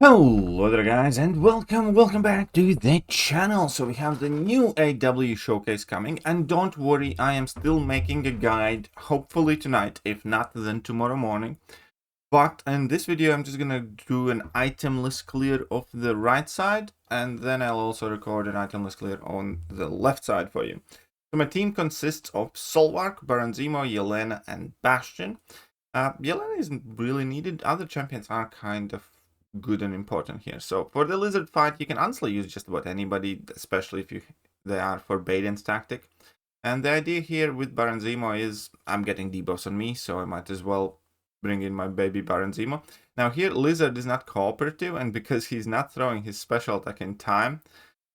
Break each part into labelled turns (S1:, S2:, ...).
S1: Hello there guys, and welcome back to the channel. So we have the new AW showcase coming, and don't worry, I am still making a guide, hopefully tonight, if not then tomorrow morning. But in this video I'm just gonna do an itemless clear of the right side, and then I'll also record an itemless clear on the left side for you. So my team consists of Solvark, Baranzimo, Yelena, and Bastion. Yelena isn't really needed. Other champions are kind of good and important here. So for the lizard fight, you can honestly use just about anybody, especially if they are for Baiden's tactic. And the idea here with Baranzimo is I'm getting debuffs on me, so I might as well bring in my baby Baranzimo. Now here, Lizard is not cooperative, and because he's not throwing his special attack in time,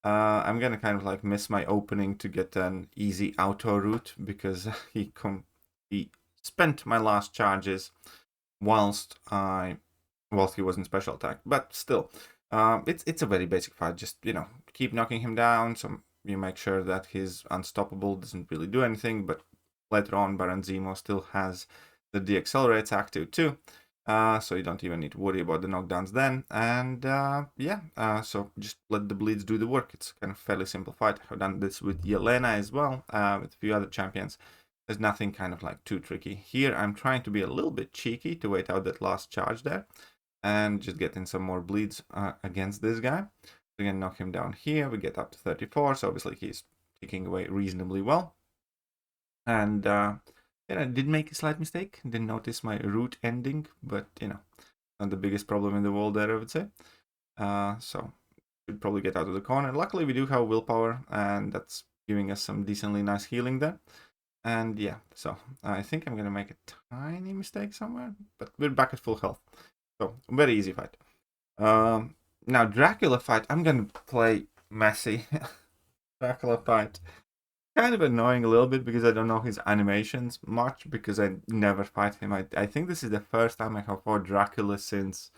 S1: I'm gonna kind of like miss my opening to get an easy auto route, because he spent my last charges whilst he was in special attack. But still, it's a very basic fight. Just keep knocking him down, so you make sure that his unstoppable doesn't really do anything. But later on, Baranzimo still has the deaccelerates active too. So you don't even need to worry about the knockdowns then. And so just let the bleeds do the work. It's kind of fairly simple fight. I've done this with Yelena as well, with a few other champions. There's nothing kind of like too tricky. Here I'm trying to be a little bit cheeky to wait out that last charge there and just get in some more bleeds against this guy. We're gonna knock him down here. We get up to 34, so obviously he's ticking away reasonably well. And I did make a slight mistake. Didn't notice my root ending, but not the biggest problem in the world there, I would say. So should probably get out of the corner. Luckily we do have willpower, and that's giving us some decently nice healing there. And yeah, so I think I'm gonna make a tiny mistake somewhere, but we're back at full health. So very easy fight. Now Dracula fight, I'm gonna play messy. Dracula fight, kind of annoying a little bit because I don't know his animations much because I never fight him. I think this is the first time I have fought Dracula since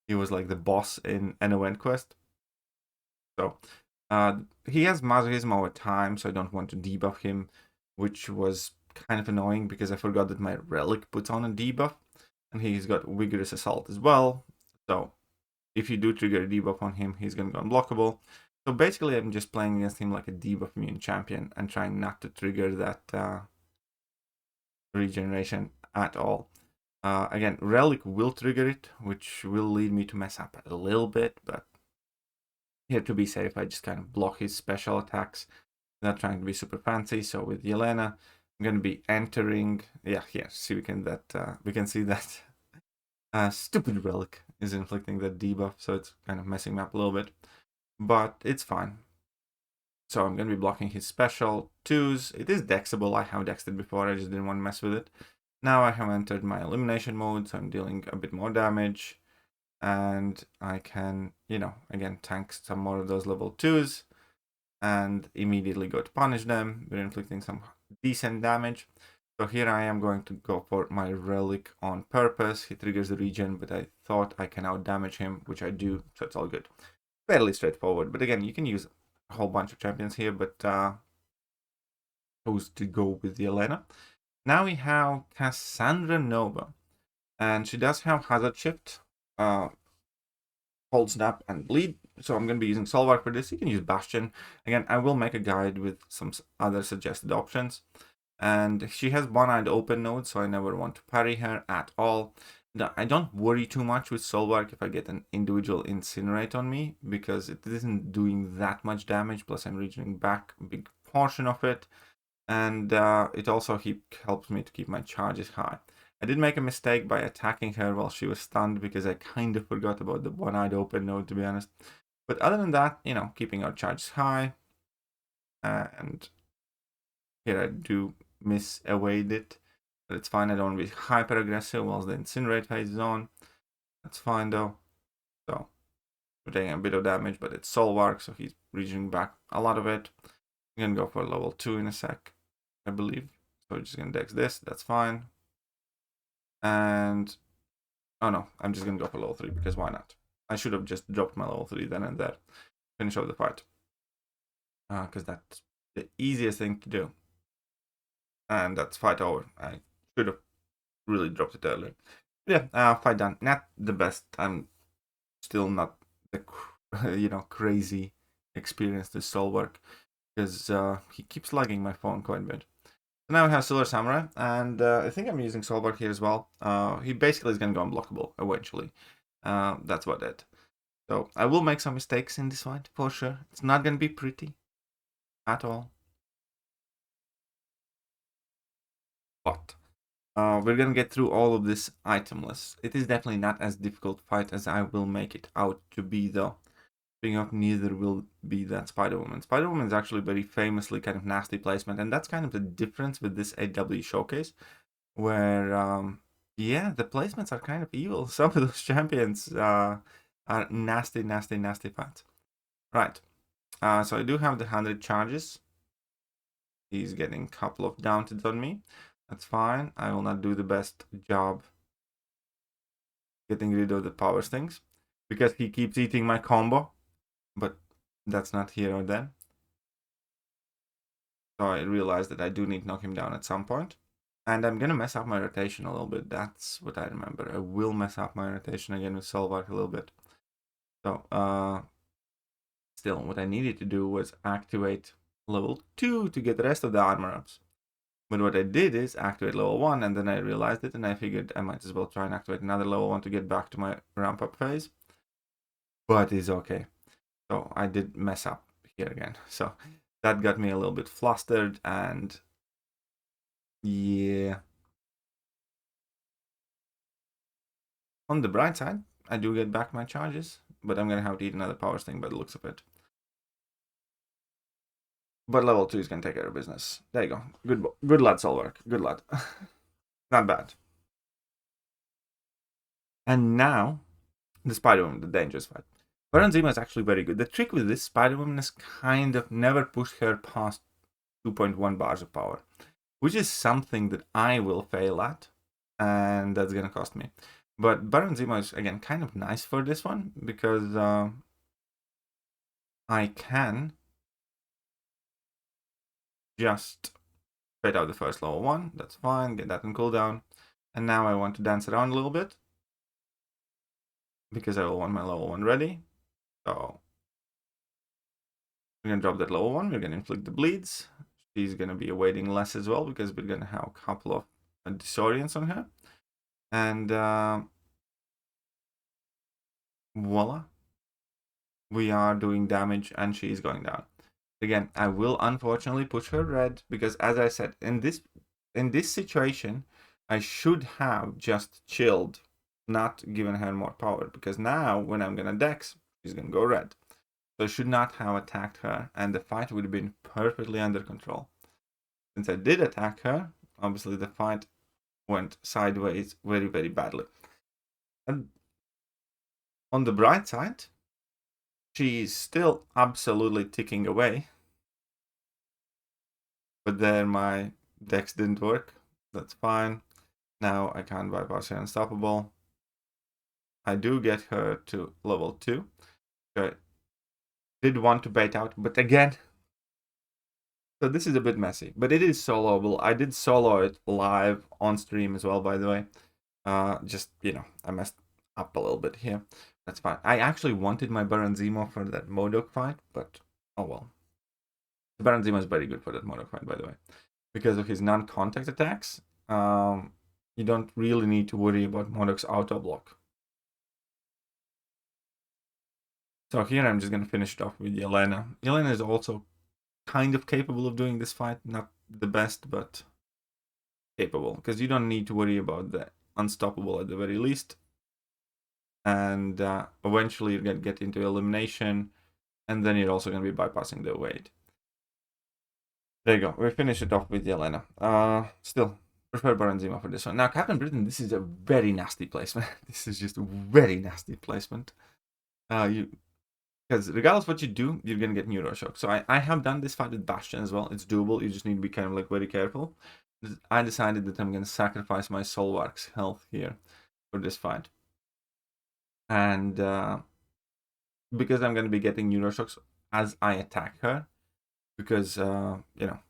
S1: he was like the boss in NON Quest. So he has masochism over time, so I don't want to debuff him, which was kind of annoying because I forgot that my relic puts on a debuff, and he's got vigorous assault as well. So if you do trigger a debuff on him, he's gonna go unblockable. So basically I'm just playing against him like a debuff immune champion and trying not to trigger that regeneration at all. Again, relic will trigger it, which will lead me to mess up a little bit, but here to be safe I just kind of block his special attacks, not trying to be super fancy. So with Yelena I'm going to be entering, here, see we can see that stupid relic is inflicting that debuff, so it's kind of messing me up a little bit, but it's fine. So I'm going to be blocking his special 2s. It is dexable. I have dexed it before, I just didn't want to mess with it. Now I have entered my elimination mode, so I'm dealing a bit more damage, and I can, again, tank some more of those level 2s and immediately go to punish them. We're inflicting some decent damage. So here I am going to go for my relic on purpose. He triggers the regen, but I thought I can out damage him, which I do, so it's all good. Fairly straightforward, but again, you can use a whole bunch of champions here, but chose to go with Yelena. Now we have Cassandra Nova, and she does have hazard shift, hold snap, and bleed. So I'm going to be using Solvark for this. You can use Bastion. Again, I will make a guide with some other suggested options. And she has one-eyed open node, so I never want to parry her at all. I don't worry too much with Solvark if I get an individual incinerate on me, because it isn't doing that much damage, plus I'm regening back a big portion of it. And it also helps me to keep my charges high. I did make a mistake by attacking her while she was stunned because I kind of forgot about the one-eyed open node, to be honest. But other than that, keeping our charges high. And here I do evade it, but it's fine. I don't want to be hyper aggressive whilst the incinerate phase is on. That's fine though. So we're taking a bit of damage, but it's Solvark, so he's regening back a lot of it. I'm gonna go for level 2 in a sec, I believe. So we're just gonna dex this, that's fine. And oh no, I'm just gonna go for level 3 because why not? I should have just dropped my level 3 then and there. Finish off the fight. Because that's the easiest thing to do. And that's fight over. I should have really dropped it earlier. Yeah, fight done. Not the best. I'm still not the crazy experience this soul work, because he keeps lagging my phone quite a bit. So now we have Silver Samurai, and I think I'm using Soulbark here as well. He basically is going to go unblockable eventually. That's about it. So I will make some mistakes in this fight, for sure. It's not going to be pretty at all. But we're going to get through all of this itemless. It is definitely not as difficult fight as I will make it out to be, though. Speaking of, neither will be that Spider-Woman. Spider-Woman is actually very famously kind of nasty placement, and that's kind of the difference with this AW showcase, where, yeah, the placements are kind of evil. Some of those champions are nasty, nasty, nasty fights. Right, so I do have the 100 charges. He's getting a couple of downtids on me. That's fine. I will not do the best job getting rid of the power things, because he keeps eating my combo. But that's not here or then. So I realized that I do need to knock him down at some point. And I'm going to mess up my rotation a little bit. That's what I remember. I will mess up my rotation again with Soulbark a little bit. So, still, what I needed to do was activate level 2 to get the rest of the armor ups. But what I did is activate level 1, and then I realized it, and I figured I might as well try and activate another level 1 to get back to my ramp-up phase. But it's okay. So I did mess up here again. So that got me a little bit flustered, and yeah. On the bright side, I do get back my charges, but I'm gonna have to eat another power sting by the looks of it. But level 2 is gonna take care of business. There you go. Good lad, Soulbark. Good lad. Not bad. And now, the Spider-Woman, the dangerous fight. Baron Zemo is actually very good. The trick with this Spider-Woman is kind of never push her past 2.1 bars of power, which is something that I will fail at, and that's gonna cost me. But Baron Zemo is, again, kind of nice for this one, because I can just fade out the first level 1, that's fine, get that on cooldown. And now I want to dance around a little bit, because I will want my level 1 ready. So we're gonna drop that level 1, we're gonna inflict the bleeds. She's gonna be awaiting less as well, because we're gonna have a couple of disorients on her. And voila. We are doing damage, and she is going down. Again, I will unfortunately push her red, because as I said, in this situation, I should have just chilled, not given her more power, because now when I'm gonna dex, she's gonna go red. So I should not have attacked her, and the fight would have been perfectly under control. Since I did attack her, obviously the fight went sideways very, very badly. And on the bright side, she's still absolutely ticking away. But there my dex didn't work. That's fine. Now I can't bypass her unstoppable. I do get her to level 2. I did want to bait out, but again, so this is a bit messy, but it is soloable. I did solo it live on stream as well, by the way. Just, I messed up a little bit here. That's fine. I actually wanted my Baron Zemo for that Modok fight, but oh well. The Baron Zemo is very good for that Modok fight, by the way. Because of his non-contact attacks, you don't really need to worry about Modok's auto block. So here I'm just going to finish it off with Yelena. Yelena is also kind of capable of doing this fight. Not the best, but capable. Because you don't need to worry about the unstoppable at the very least. And eventually you're going to get into elimination. And then you're also going to be bypassing the wait. There you go. We finish it off with Yelena. Still, prefer Baron Zemo for this one. Now, Captain Britain, this is a very nasty placement. This is just a very nasty placement. Because regardless of what you do, you're going to get Neuroshock. So I have done this fight with Bastion as well. It's doable. You just need to be kind of like very careful. I decided that I'm going to sacrifice my Soulbark's health here for this fight. And because I'm going to be getting Neuroshocks as I attack her, because,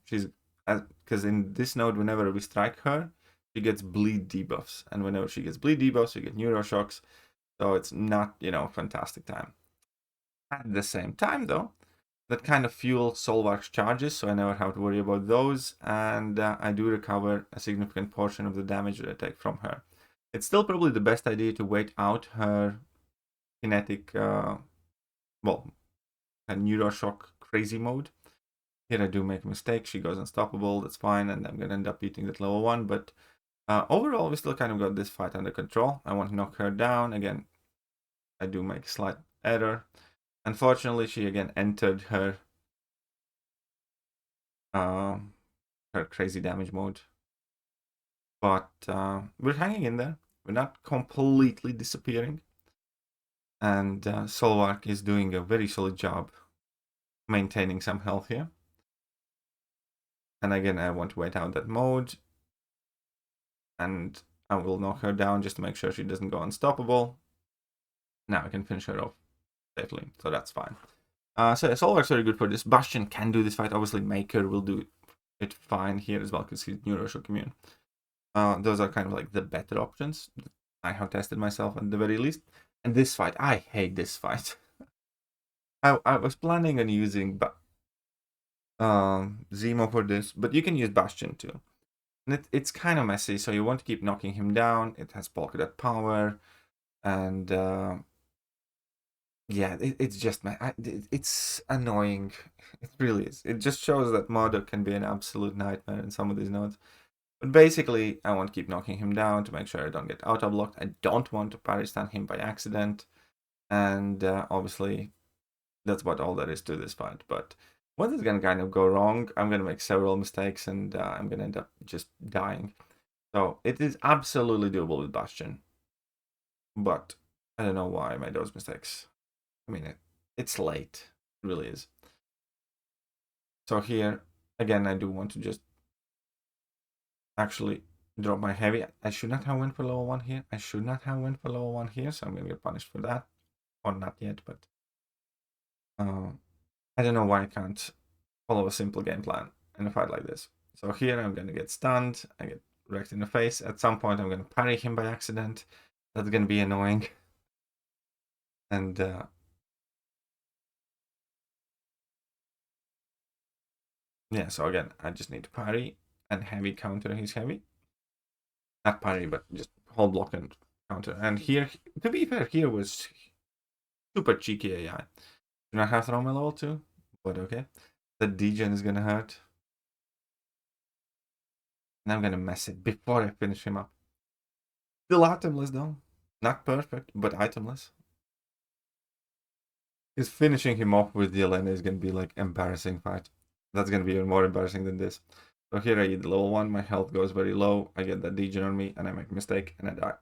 S1: she's, because in this node, whenever we strike her, she gets bleed debuffs. And whenever she gets bleed debuffs, we get Neuroshocks. So it's not, you know, fantastic time. At the same time, though, that kind of fuels Solvark's charges, so I never have to worry about those, and I do recover a significant portion of the damage that I take from her. It's still probably the best idea to wait out her kinetic, well, her Neuroshock crazy mode. Here I do make a mistake, she goes unstoppable, that's fine, and I'm gonna end up beating that level 1, but overall we still kind of got this fight under control. I want to knock her down, again, I do make a slight error. Unfortunately, she again entered her crazy damage mode. But we're hanging in there. We're not completely disappearing. And Solvark is doing a very solid job maintaining some health here. And again, I want to wait out that mode. And I will knock her down just to make sure she doesn't go unstoppable. Now I can finish her off safely, so that's fine. So Solvark's very good for this. Bastion can do this fight. Obviously, Maker will do it fine here as well because he's Neuroshock immune. Those are kind of like the better options. I have tested myself at the very least. And this fight, I hate this fight. I was planning on using Zemo for this, but you can use Bastion too. And it's kind of messy, so you want to keep knocking him down. It has polka dot power, and yeah, it's just it's annoying. It really is. It just shows that Modok can be an absolute nightmare in some of these nodes. But basically, I want to keep knocking him down to make sure I don't get auto-blocked. I don't want to parry stun him by accident. And obviously, that's about all there is to this fight. But what is going to kind of go wrong, I'm going to make several mistakes and I'm going to end up just dying. So it is absolutely doable with Bastion. But I don't know why I made those mistakes. I mean, it's late. It really is. So here, again, I do want to just actually drop my heavy. I should not have went for level 1 here. I should not have went for level 1 here, so I'm going to get punished for that. Or not yet, but I don't know why I can't follow a simple game plan in a fight like this. So here I'm going to get stunned. I get wrecked in the face. At some point I'm going to parry him by accident. That's going to be annoying. And yeah, so again, I just need to parry and heavy counter his heavy. Not parry, but just hold block and counter. And here, to be fair, here was super cheeky AI. Do not have throw my level 2, but okay. The degen is gonna hurt. And I'm gonna mess it before I finish him up. Still itemless though. Not perfect, but itemless. Because finishing him off with the Elena is gonna be like embarrassing fight. That's gonna be even more embarrassing than this. So here I get level 1, my health goes very low, I get that degen on me, and I make a mistake, and I die.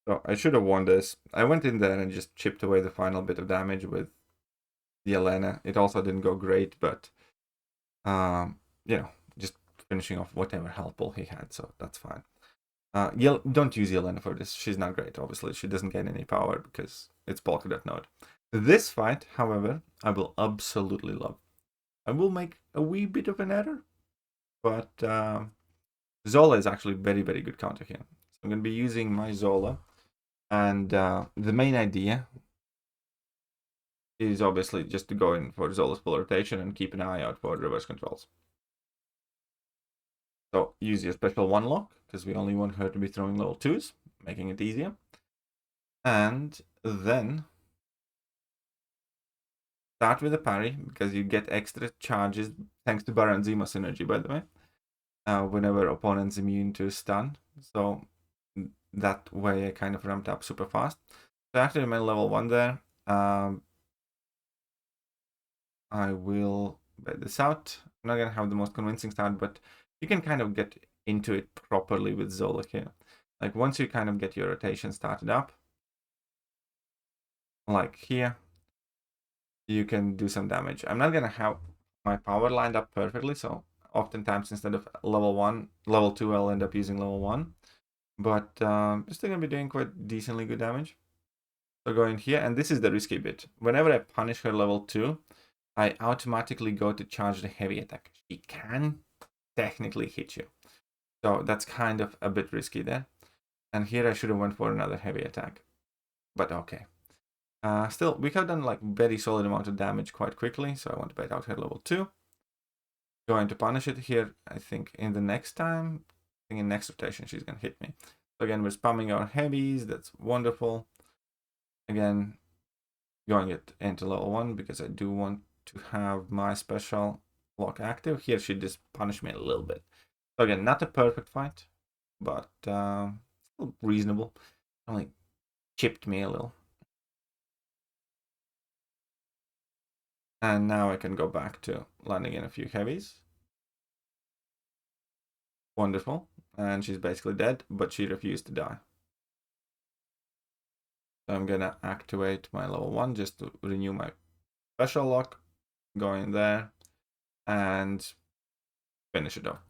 S1: So I should have won this. I went in there and just chipped away the final bit of damage with the Elena. It also didn't go great, but you know, just finishing off whatever health pool he had, so that's fine. Don't use Yelena for this. She's not great, obviously. She doesn't gain any power because it's polka dot node. This fight, however, I will absolutely love. I will make a wee bit of an error, but Zola is actually very, very good counter here. So I'm going to be using my Zola, and the main idea is obviously just to go in for Zola's full rotation and keep an eye out for reverse controls. So use your special 1 lock, because we only want her to be throwing level 2s, making it easier. And then start with a parry, because you get extra charges, thanks to Baron Zemo synergy, by the way, whenever opponent's immune to stun. So that way I kind of ramped up super fast. So after I'm at level 1 there, I will bet this out. I'm not going to have the most convincing start, but you can kind of get into it properly with Zola here. Like once you kind of get your rotation started up, like here, you can do some damage. I'm not going to have my power lined up perfectly, so oftentimes instead of level 1, level 2, I'll end up using level 1. But I'm still going to be doing quite decently good damage. So go in here, and this is the risky bit. Whenever I punish her level 2, I automatically go to charge the heavy attack. She can technically hit you. So that's kind of a bit risky there. And here I should have went for another heavy attack. but okay. Still, we have done like very solid amount of damage quite quickly, so I want to bait out her level 2. Going to punish it here, I think, in the next time. I think in next rotation she's going to hit me. So again, we're spamming our heavies, that's wonderful. Again, going it into level 1 because I do want to have my special lock active. Here she just punished me a little bit. So again, not a perfect fight, but still reasonable. Only chipped me a little. And now I can go back to landing in a few heavies. Wonderful. And she's basically dead, but she refused to die. So I'm gonna activate my level 1 just to renew my special lock. Go in there and finish it off.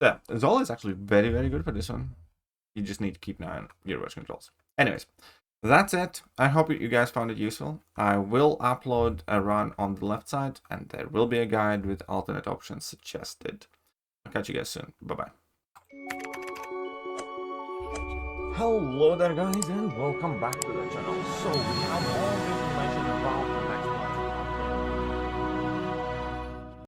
S1: So Zola is actually very, very good for this one. You just need to keep an eye on your version controls. Anyways, that's it. I hope you guys found it useful. I will upload a run on the left side, and there will be a guide with alternate options suggested. I'll catch you guys soon. Bye-bye. Hello there guys, and welcome back to the channel. So we have all the information about the next